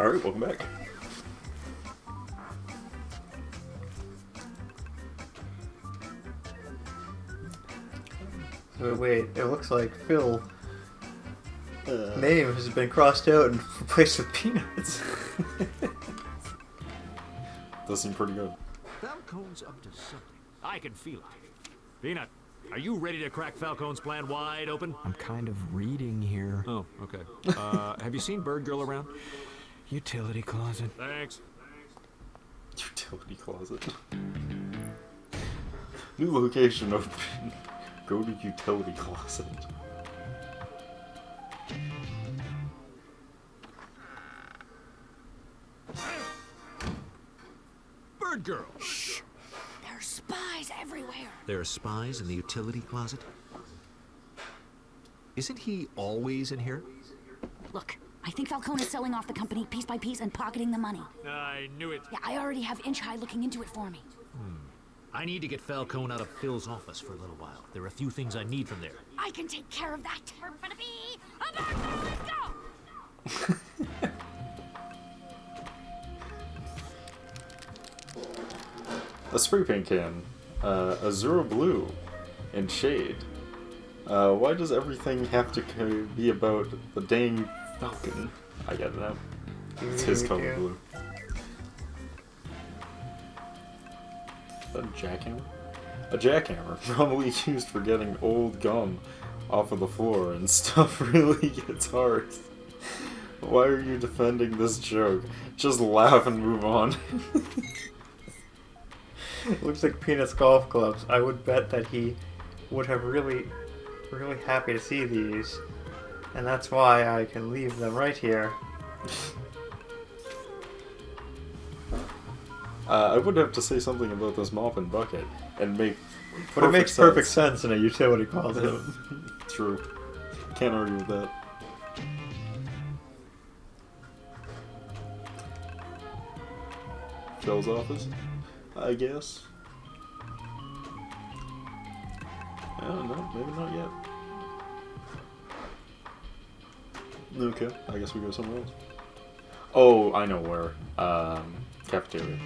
Alright, welcome back. Wait, it looks like Phil name has been crossed out and replaced with Peanuts. Does seem pretty good. Falcone's up to something. I can feel it. Peanut, are you ready to crack Falcone's plan wide open? I'm kind of reading here. Oh, okay. Have you seen Bird Girl around? Utility closet. Thanks. Utility closet. New location open. Go to utility closet. Bird Girl! Shh! There are spies everywhere. There are spies in the utility closet? Isn't he always in here? Look, I think Falcone is selling off the company piece by piece and pocketing the money. I knew it. Yeah, I already have Inch High looking into it for me. I need to get Falcone out of Phil's office for a little while. There are a few things I need from there. I can take care of that. Let's go! A spray paint can. Azure blue. And shade. Why does everything have to be about the dang falcon? I get it now. It's his color blue. Is that a jackhammer? A jackhammer, probably used for getting old gum off of the floor, and stuff really gets hard. Why are you defending this joke? Just laugh and move on. Looks like Peanuts golf clubs. I would bet that he would have really happy to see these, and that's why I can leave them right here. I would have to say something about this mop and bucket, and but it makes perfect sense in a utility closet. True. Can't argue with that. Phil's office, I guess. No, maybe not yet. Okay, I guess we go somewhere else. Oh, I know where. Cafeteria.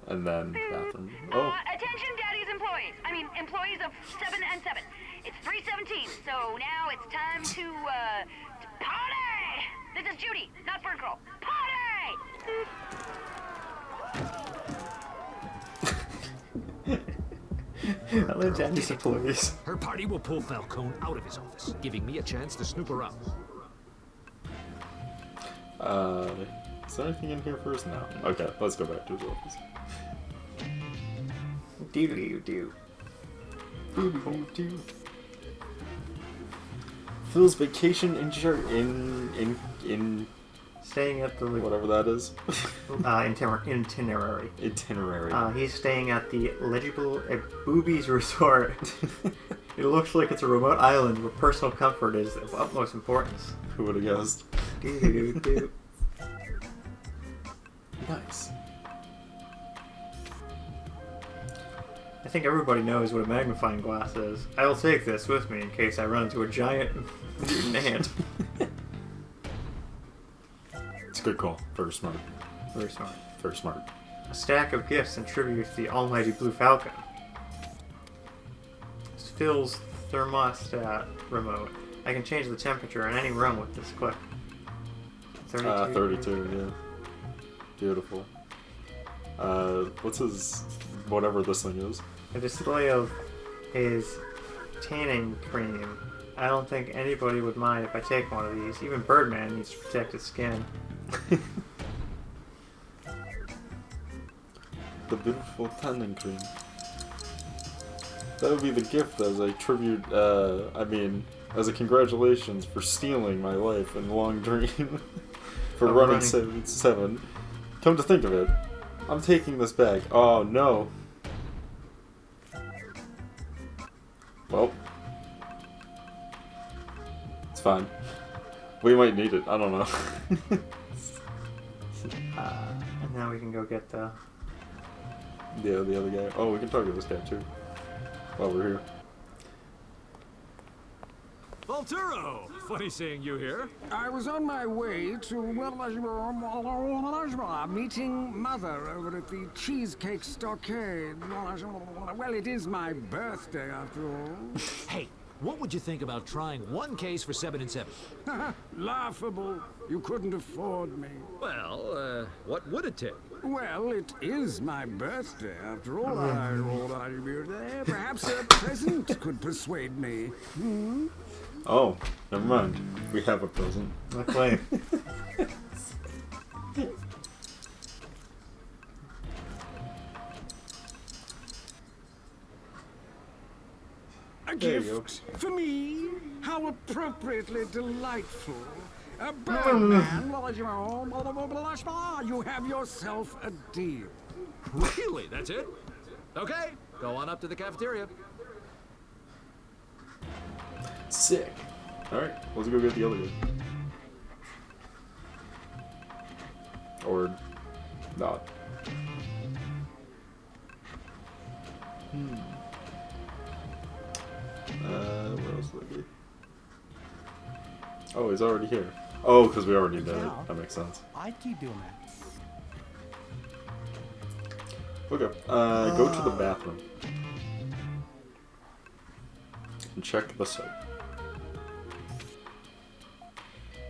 And then bathroom. Oh. Attention, Daddy's employees. I mean, employees of 7 and 7. It's 3:17, so now it's time to party! This is Judy, not Bird Girl. Party! I live Daddy's employees. Her party will pull Falcone out of his office, giving me a chance to snoop around. Is there anything in here first? No. Okay, let's go back to his office. Do. Phil's vacation in Staying at the whatever that is. itinerary. Itinerary. He's staying at the legible Boobies Resort. It looks like it's a remote island where personal comfort is of utmost importance. Who would have guessed? Do. Nice. I think everybody knows what a magnifying glass is. I will take this with me in case I run into a giant mutant ant. It's a good call. Very smart. Very smart. Very smart. A stack of gifts in tribute to the almighty Blue Falcon. It's Phil's thermostat remote. I can change the temperature in any room with this click. 32, yeah. Beautiful. What's his... whatever this thing is? A display of his tanning cream. I don't think anybody would mind if I take one of these. Even Birdman needs to protect his skin. The beautiful tanning cream. That would be the gift as a tribute, as a congratulations for stealing my life in Long Dream. For running 7. Come to think of it, I'm taking this back. Oh no. Well. It's fine. We might need it, I don't know. And now we can go get the... Yeah, the other guy. Oh, we can talk to this guy too. While we're here. Volturo! funny seeing you here. I was on my way to meeting Mother over at the Cheesecake Stockade. Well, it is my birthday after all. Hey, what would you think about trying one case for 7 and 7? Laughable. You couldn't afford me. Well, what would it take? Well, it is my birthday after all. Perhaps a present could persuade me. Hmm? Oh, never mind. We have a present. Okay. A There you gift for me? How appropriately delightful. A Birdman. You have yourself a deal. Really? That's it? Okay, go on up to the cafeteria. Sick. Alright, let's go get the other guy. Or not. Where else would it be? Oh, he's already here. Oh, because we already did it. That makes sense. I keep doing that. Okay, go to the bathroom. And check the soap.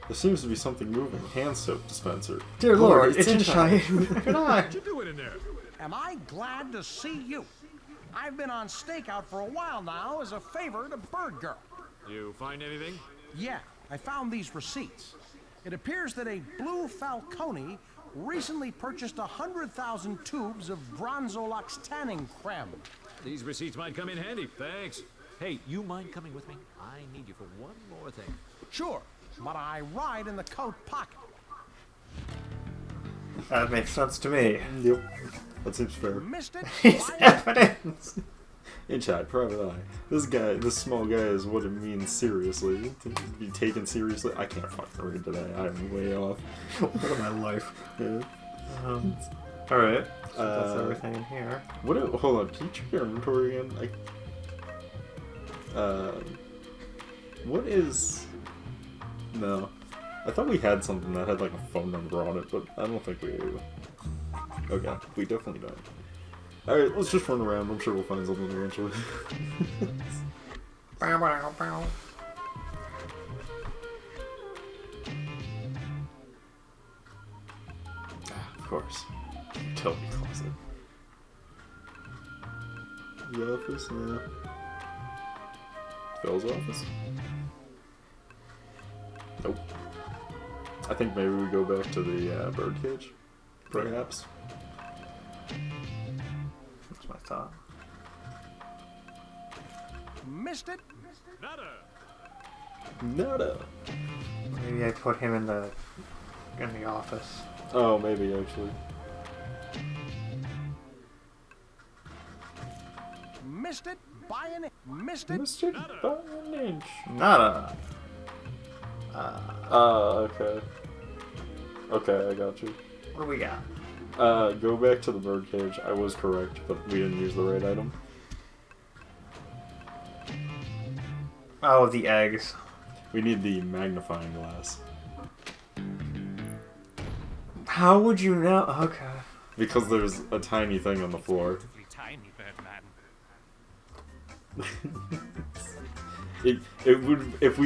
There seems to be something moving. Hand soap dispenser. Dear Lord, it's it's in China. What you doing in there? Am I glad to see you? I've been on stakeout for a while now as a favor to Bird Girl. You find anything? Yeah, I found these receipts. It appears that a Blue Falcone recently purchased 100,000 tubes of Bronzolux tanning creme. These receipts might come in handy. Thanks. Hey, you mind coming with me? I need you for one more thing. Sure, but I ride in the coat pocket. That makes sense to me. Yep, that seems fair. Missed it? It's evidence. In chat, private eye. This small guy is what it means seriously. To be taken seriously. I can't fucking read today. I'm way off. Look at my life. Yeah. Alright. So that's everything in here. Hold on, can you check your inventory again? What is... No. I thought we had something that had like a phone number on it, but I don't think we do. Okay, we definitely don't. Alright, let's just run around. I'm sure we'll find something eventually. Bow, bow, bow. Of course. Utility closet. The office? No. Phil's office? Nope. I think maybe we go back to the birdcage. Perhaps. That's my thought. Missed it? Nada. Nada. Maybe I put him in the office. Oh, maybe actually. Missed it? By an missed it? Mr. by an inch. Nada. Okay. Okay, I got you. What do we got? Go back to the birdcage. I was correct, but we didn't use the right item. Oh, the eggs. We need the magnifying glass. How would you know? Okay. Because there's a tiny thing on the floor. Tiny Birdman. It would if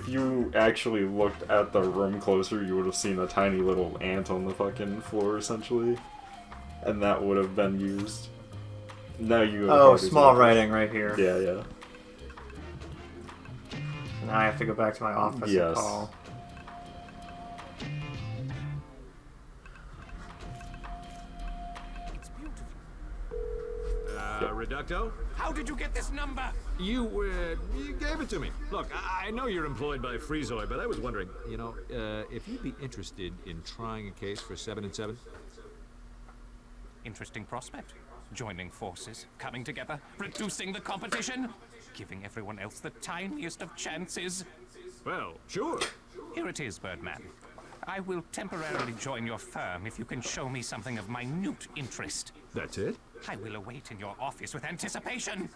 you actually looked at the room closer, you would have seen a tiny little ant on the fucking floor essentially, and that would have been used. Now you. Oh, small writing right here. Yeah, yeah. Now I have to go back to my office Yes. and call. Reducto? How did you get this number? You gave it to me. Look, I know you're employed by Freezoid, but I was wondering, if you'd be interested in trying a case for 7 and 7? Interesting prospect. Joining forces, coming together, reducing the competition, giving everyone else the tiniest of chances. Well, sure. Here it is, Birdman. I will temporarily join your firm if you can show me something of minute interest. That's it? I will await in your office with anticipation.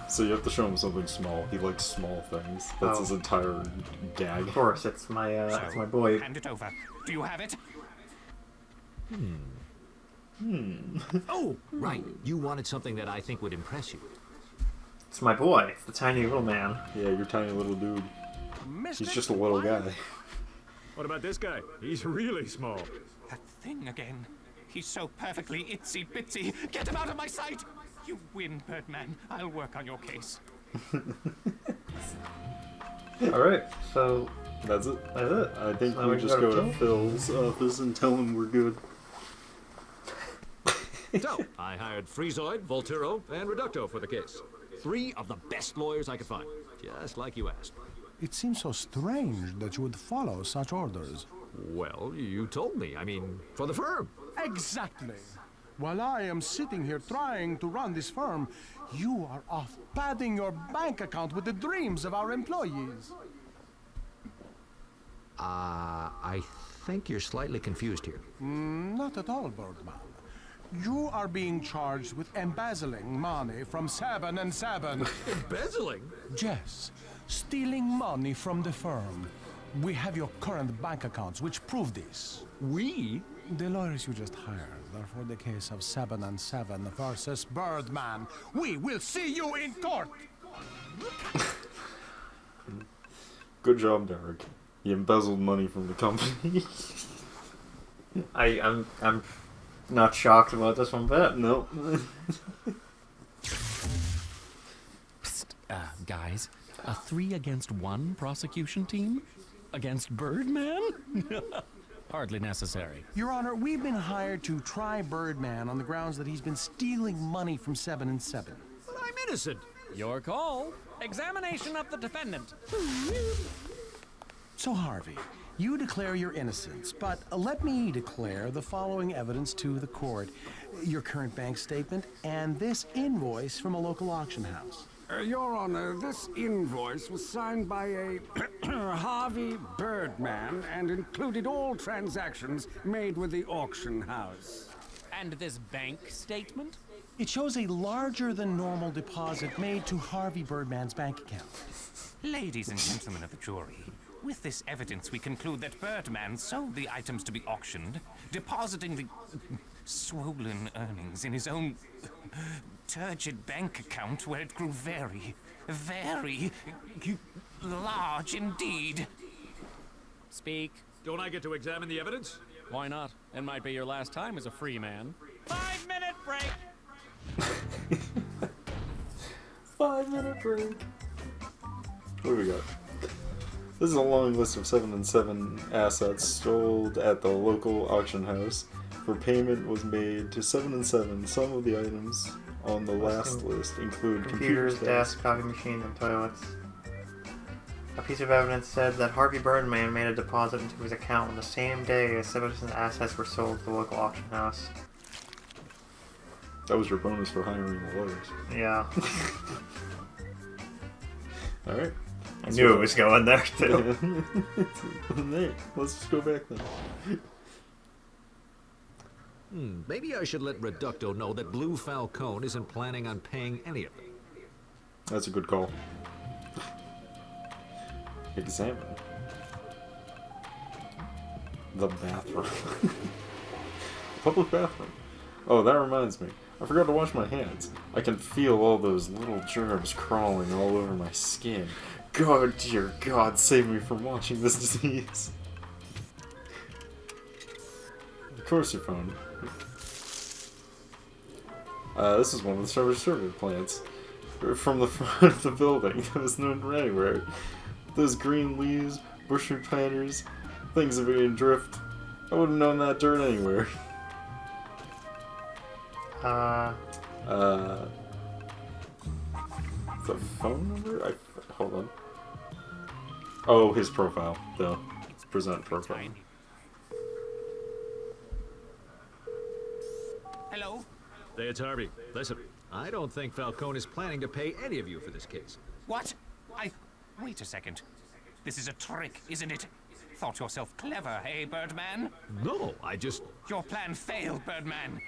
So you have to show him something small. He likes small things. That's his entire gag. Of course, it's my boy. Hand it over. Do you have it? Oh, right. You wanted something that I think would impress you. It's my boy. It's the tiny little man. Yeah, you're tiny little dude. Mystic, He's just a little guy. What about this guy? He's really small. That thing again. He's so perfectly itsy bitsy. Get him out of my sight! You win, Birdman. I'll work on your case. Alright, so That's it. that's it. I think Now we we just go go to to Phil's office and tell him we're good. So, I hired Freezoid, Volturo, and Reducto for the case. 3 of the best lawyers I could find, just like you asked. it seems so strange that you would follow such orders. Well, you told me. I mean, for the firm. Exactly. While I am sitting here trying to run this firm, you are off padding your bank account with the dreams of our employees. I think you're slightly confused here. Not at all, Birdman. You are being charged with embezzling money from 7 and 7. Embezzling? Yes, stealing money from the firm. We have your current bank accounts, which prove this. We? The lawyers you just hired are for the case of 7 and 7 versus Birdman. We will see you in court! Good job, Derek. You embezzled money from the company. I'm not shocked about this one bit. No. Guys, a 3 against 1 prosecution team? Against Birdman? Hardly necessary. Your Honor, we've been hired to try Birdman on the grounds that he's been stealing money from 7 and 7. But I'm innocent. Your call. Examination of the defendant. So, Harvey, you declare your innocence, but let me declare the following evidence to the court. Your current bank statement and this invoice from a local auction house. Your Honor, this invoice was signed by a Harvey Birdman and included all transactions made with the auction house. And this bank statement? It shows a larger than normal deposit made to Harvey Birdman's bank account. Ladies and gentlemen of the jury, with this evidence we conclude that Birdman sold the items to be auctioned, depositing the swollen earnings in his own turgid bank account where it grew very, very large indeed. Speak. Don't I get to examine the evidence? Why not? It might be your last time as a free man. 5-minute break! 5-minute break. What do we got? This is a long list of 7 and 7 assets sold at the local auction house. For payment was made to 7 and 7. Some of the items on the last list include Computers, desks, coffee machines, and toilets. A piece of evidence said that Harvey Birdman made a deposit into his account on the same day as 7 assets were sold to the local auction house. That was your bonus for hiring the lawyers. Yeah. Alright. I knew it was going there, too. Hey, let's just go back then. Maybe I should let Reducto know that Blue Falcone isn't planning on paying any of them. That's a good call. Examine the bathroom. Public bathroom. Oh, that reminds me. I forgot to wash my hands. I can feel all those little germs crawling all over my skin. God, dear God, save me from watching this disease. Of course, your phone. This is one of the server plants from the front of the building that was known for anywhere. Those green leaves, bush planters, things that are in drift. I wouldn't have known that dirt anywhere. The phone number? Hold on. Oh, his profile, though. Present profile. Hello? Hey, it's Harvey. Listen, I don't think Falcone is planning to pay any of you for this case. What? Wait a second. This is a trick, isn't it? Thought yourself clever, hey, Birdman? No, I just... Your plan failed, Birdman.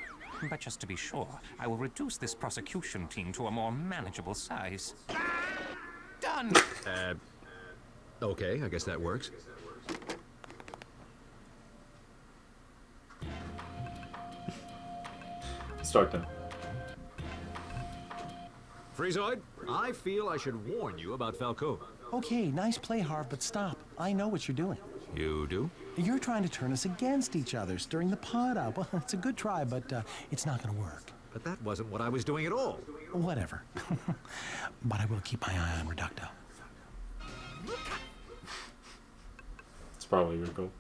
But just to be sure, I will reduce this prosecution team to a more manageable size. Done! Okay, I guess that works. Stockton. Freezoid, I feel I should warn you about Falcone. Okay, nice play, Harv, but stop. I know what you're doing. You do? You're trying to turn us against each other, stirring the pot up. Well, it's a good try, but it's not going to work. But that wasn't what I was doing at all. Whatever. But I will keep my eye on Reducto. It's probably your goal.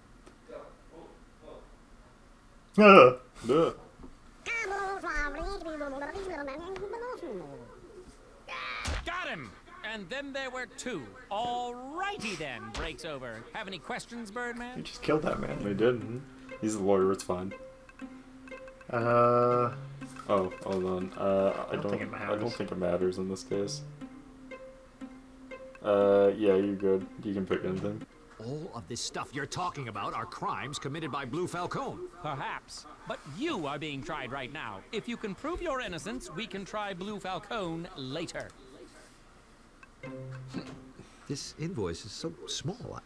Duh. Got him! And then there were two. Alrighty then, breaks over. Have any questions, You Birdman? just killed that man. They didn't. He's a lawyer, it's fine. Uh, Oh, hold on. I don't think it I don't matters. think it matters in this case. Yeah, you're good. You can pick anything. All of this stuff you're talking about are crimes committed by Blue Falcone. Perhaps. But you are being tried right now. If you can prove your innocence, we can try Blue Falcone later. This invoice is so small.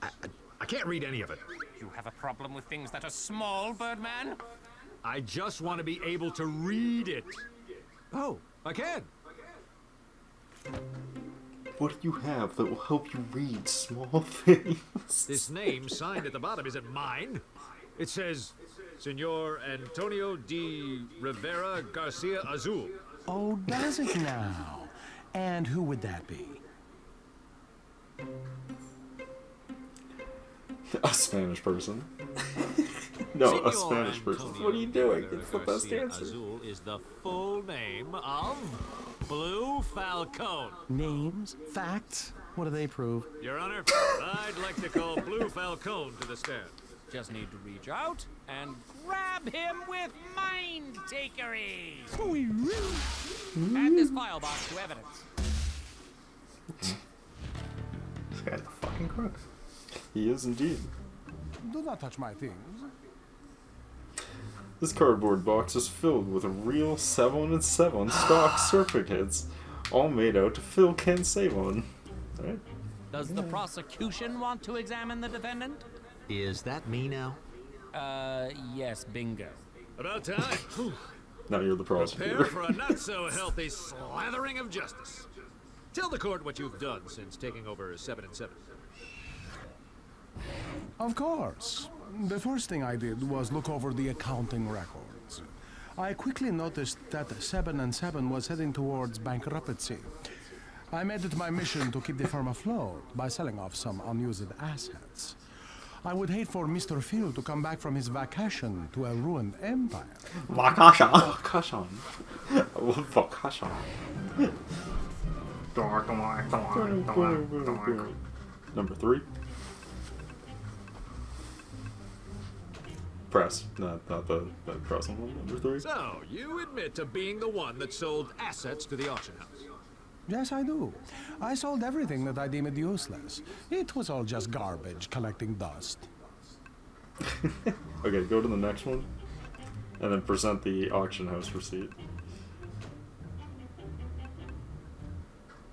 I can't read any of it. You have a problem with things that are small, Birdman? I just want to be able to read it. Oh, I can. What do you have that will help you read small things? This name signed at the bottom isn't mine. It says, Senor Antonio de Rivera Garcia Azul. Oh, does it now? And who would that be? A Spanish person. No, a Senor Spanish person. Antonio What are you doing? Rivera It's the best Garcia answer. Azul is the full name of Blue Falcone. Names? Facts? What do they prove? Your Honor, I'd like to call Blue Falcone to the stand. Just need to reach out and grab him with mind takery. Add this file box to evidence. this guy's a fucking crook. He is indeed. Do not touch my things. This cardboard box is filled with real 7-7 stock certificates, all made out to Phil can save on. Alright. Does the prosecution want to examine the defendant? Is that me now? Yes, bingo. About time. Now you're the Prepare prosecutor. for a not-so-healthy slathering of justice. Tell the court what you've done since taking over 7 and 7. Of course. The first thing I did was look over the accounting records. I quickly noticed that 7 and 7 was heading towards bankruptcy. I made it my mission to keep the firm afloat by selling off some unused assets. I would hate for Mr. Phil to come back from his vacation to a ruined empire. Vakasha. Vakashan. I love Vakashan. Number 3. Press. Not the pressing one. Number 3. So, you admit to being the one that sold assets to the auction house. Yes, I do. I sold everything that I deemed useless. It was all just garbage collecting dust. Okay, go to the next one. And then present the auction house receipt.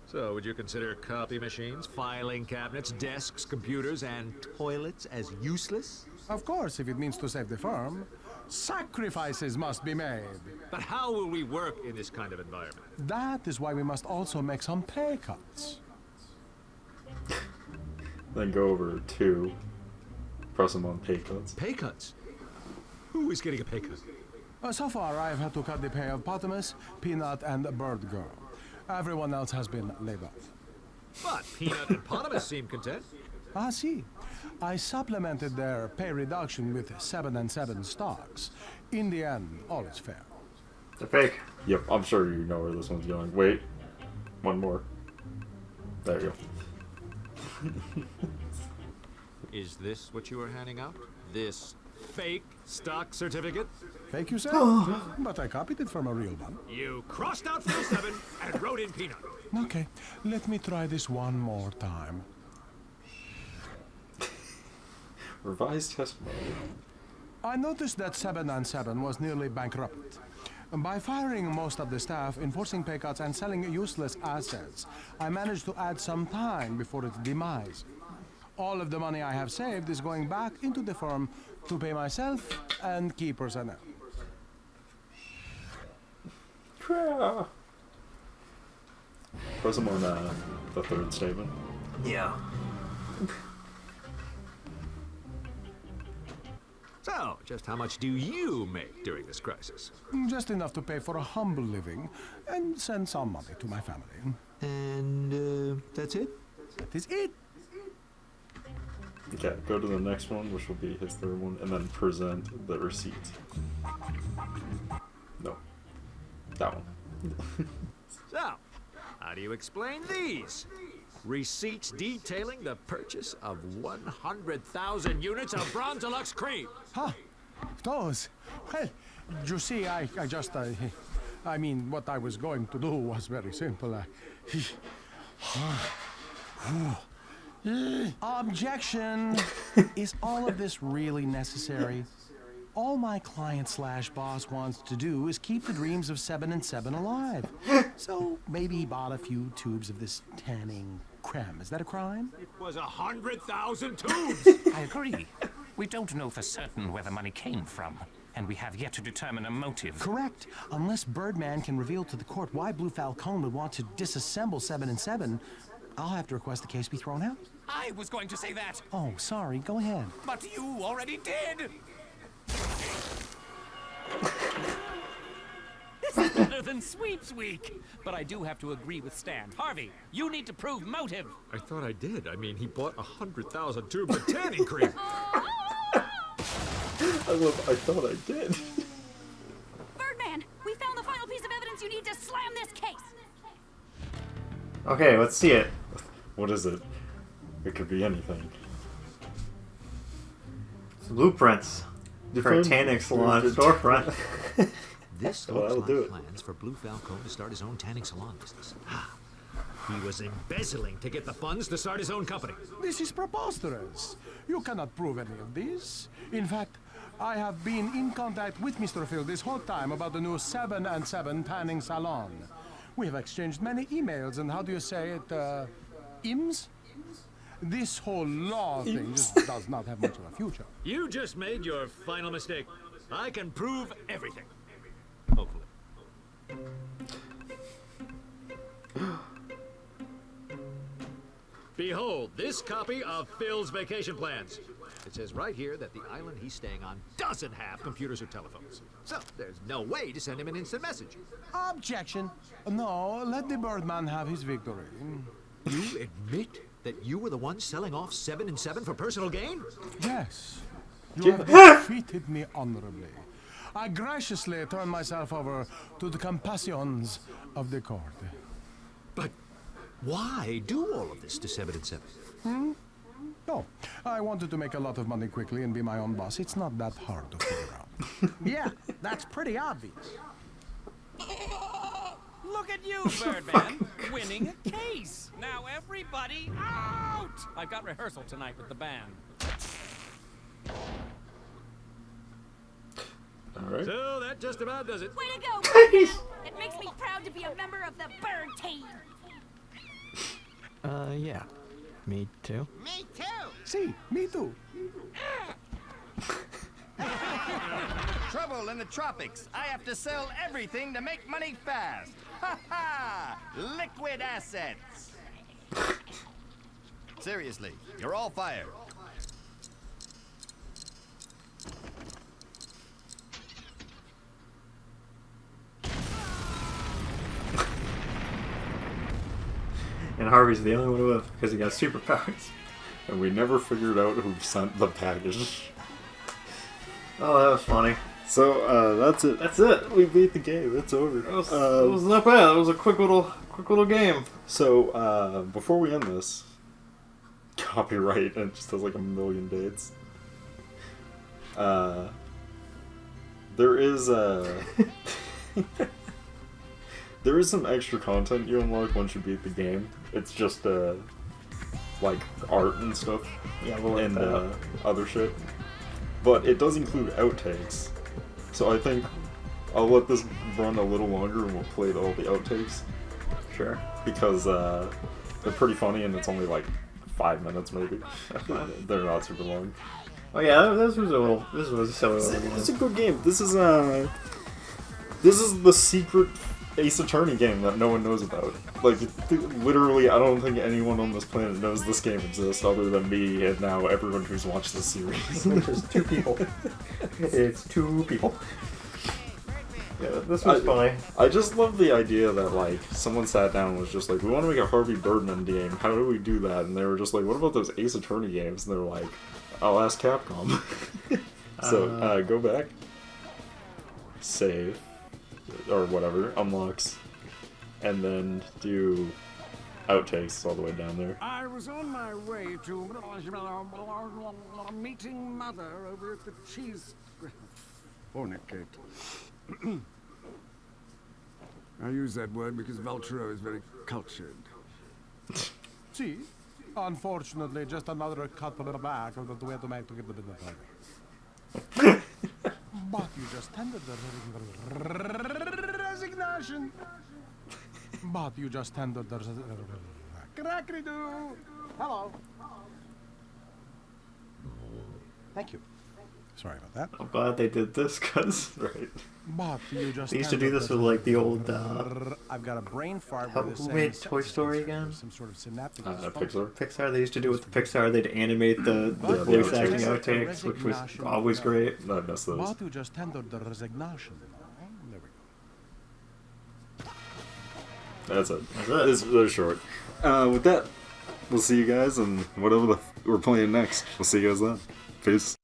So, would you consider copy machines, filing cabinets, desks, computers, and toilets as useless? Of course, if it means to save the firm, sacrifices must be made. But how will we work in this kind of environment? That is why we must also make some pay cuts. Then go over to press them on pay cuts. Pay cuts? Who is getting a pay cut? So far, I have had to cut the pay of Potamus, Peanut, and Bird Girl. Everyone else has been laid off. But Peanut and Potamus seem content. Ah, see. I supplemented their pay reduction with 7 and 7 stocks. In the end, all is fair. They're fake. Yep, I'm sure you know where this one's going. Wait. One more. There you go. Is this what you were handing out? This fake stock certificate? Fake, you say? But I copied it from a real one. You crossed out 47 and wrote in Peanut. Okay, let me try this one more time. Revised testimony. I noticed that 7 and 7 was nearly bankrupt. By firing most of the staff, enforcing pay cuts, and selling useless assets, I managed to add some time before its demise. All of the money I have saved is going back into the firm to pay myself and key personnel. Press him on the third statement. Yeah. So, just how much do you make during this crisis? Just enough to pay for a humble living and send some money to my family. And, that's it? That is it. Okay, go to the next one, which will be his third one, and then present the receipt. No. That one. So, how do you explain these? Receipts detailing the purchase of 100,000 units of Bronze Deluxe cream. Huh. Those. Well, you see, I mean, what I was going to do was very simple. Objection! Is all of this really necessary? All my client/boss wants to do is keep the dreams of 7 and 7 alive. So maybe he bought a few tubes of this tanning creme. Is that a crime? It was 100,000 tubes! I agree. We don't know for certain where the money came from, and we have yet to determine a motive. Correct. Unless Birdman can reveal to the court why Blue Falcone would want to disassemble 7 and 7, I'll have to request the case be thrown out. I was going to say that. Oh, sorry. Go ahead. But you already did. This is better than Sweeps Week. But I do have to agree with Stan. Harvey, you need to prove motive. I thought I did. I mean, he bought 100,000 tubes of tanning cream. I thought I did. Birdman, we found the final piece of evidence you need to slam this case. Okay, let's see it. What is it? It could be anything. It's blueprints for a tanning salon storefront. This Well, looks that'll do like it. plans for Blue Falcone to start his own tanning salon business. He was embezzling to get the funds to start his own company. This is preposterous. You cannot prove any of this. In fact, I have been in contact with Mr. Phil this whole time about the new 7 and 7 tanning salon. We have exchanged many emails, and how do you say it, IMS? This whole law thing just does not have much of a future. You just made your final mistake. I can prove everything. Hopefully. Behold, this copy of Phil's vacation plans. It says right here that the island he's staying on doesn't have computers or telephones. So there's no way to send him an instant message. Objection. No, let the Birdman have his victory. You admit that you were the one selling off 7 and 7 for personal gain? Yes. You have defeated me honorably. I graciously turn myself over to the compassions of the court. But why do all of this to 7 and 7? No, I wanted to make a lot of money quickly and be my own boss. It's not that hard to figure out. Yeah, that's pretty obvious. Look at you, Birdman, winning a case. Now everybody out! I've got rehearsal tonight with the band. All right. So that just about does it. Way to go, Birdman. It makes me proud to be a member of the Bird team. Yeah. Me too. Me too. See, me too. Trouble in the tropics. I have to sell everything to make money fast. Ha ha! Liquid assets. Seriously, you're all fired. And Harvey's the only one who lives because he got superpowers. And we never figured out who sent the package. Oh, that was funny. So that's it. That's it. We beat the game. It's over. It was not bad. It was a quick little game. So before we end this, copyright, and it just has like a million dates. There is there is some extra content you unlock once you beat the game. It's just like art and stuff, Yeah, we'll link and that up. other shit. But it does include outtakes. So I think I'll let this run a little longer and we'll play all the outtakes. Sure. Because they're pretty funny and it's only like 5 minutes maybe. They're not super long. Oh yeah, this was a silly little game. It's a good game. This is the secret Ace Attorney game that no one knows about. Like, literally, I don't think anyone on this planet knows this game exists other than me and now everyone who's watched this series. Which is 2 people. It's 2 people. Yeah, this was funny. I just love the idea that, like, someone sat down and was just like, we want to make a Harvey Birdman game. How do we do that? And they were just like, what about those Ace Attorney games? And they're like, I'll ask Capcom. So, go back. Save. Or whatever. Unlocks. And then do outtakes all the way down there. I was on my way to meeting Mother over at the cheese... Fornicate. I use that word because Valtero is very cultured. See? Unfortunately, just another cut from the back of the way to make to give the business away. But you just tendered the resignation. But you just tendered the crackety-doo. Hello. Thank you. Sorry about that. I'm glad they did this, cause right. But you just they used to do this with like the old. I've got a brain fart. Who made Toy Story again? Some sort of synaptic Pixar. Pixar. They used to do with the Pixar. They'd animate the voice acting outtakes, which was always great. I miss those. But you just tendered the resignation. There we go. That's it. They're short. With that, we'll see you guys, and whatever we're playing next, we'll see you guys then. Peace.